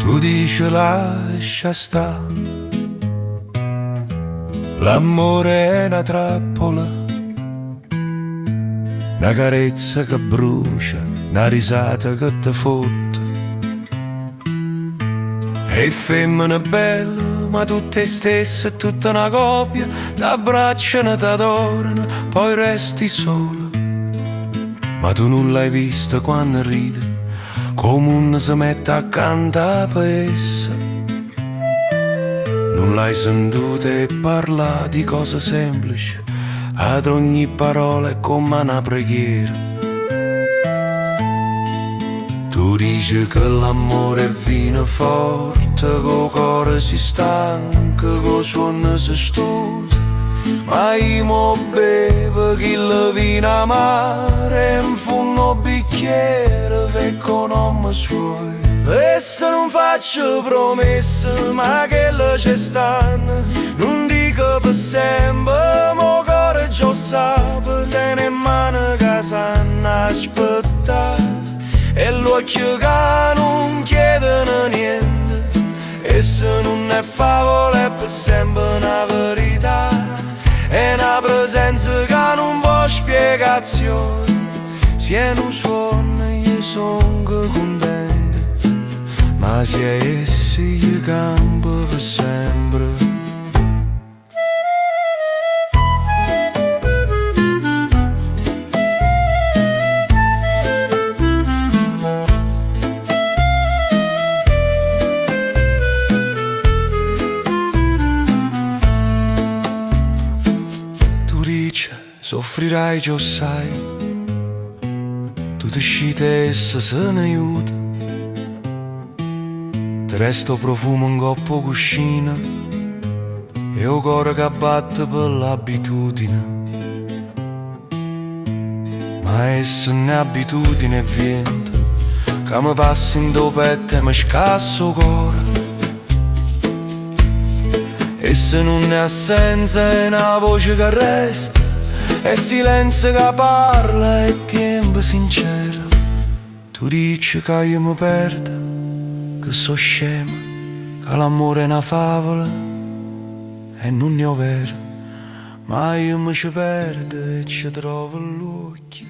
Tu dici lascia sta, l'amore è una trappola, una carezza che brucia, una risata che ti fotte. E femmina bella, ma tu te stessa è tutta una copia, t'abbracciano, t'adorano, poi resti sola. Ma tu non l'hai vista quando ride, come uno si mette accanto a essa. Non l'hai sentita e parla di cose semplici, ad ogni parola è come una preghiera. Tu dici che l'amore è vino forte, che cuore si stanca, che suono si studia. Ma io mo bevo chi la vino amare, in fondo un bicchiere vecchio non mi suoi. E se non faccio promesse, ma che le ci stanno, non dico per sempre, mo cuore già sa, tiene in mano che sanno aspettare. E l'occhio che non chiedono niente, e se non è favola è per sempre una verità. È una presenza che non può spiegazione, se non suona io sono contento, ma se è essi io campo per sempre. Soffrirai già sai, tu ti scite essa se ne aiuta, ti resto profumo in coppa cuscina e un cuore che batte per l'abitudine. Ma essa non è abitudine, è vento che mi passa in tuo petto e mi scasso cuore. E se non è assenza è una voce che resta, è silenzio che parla e tempo sincero. Tu dici che io mi perdo, che so scema, che l'amore è una favola e non ne ho vero. Ma io mi ci perdo e ci trovo l'occhio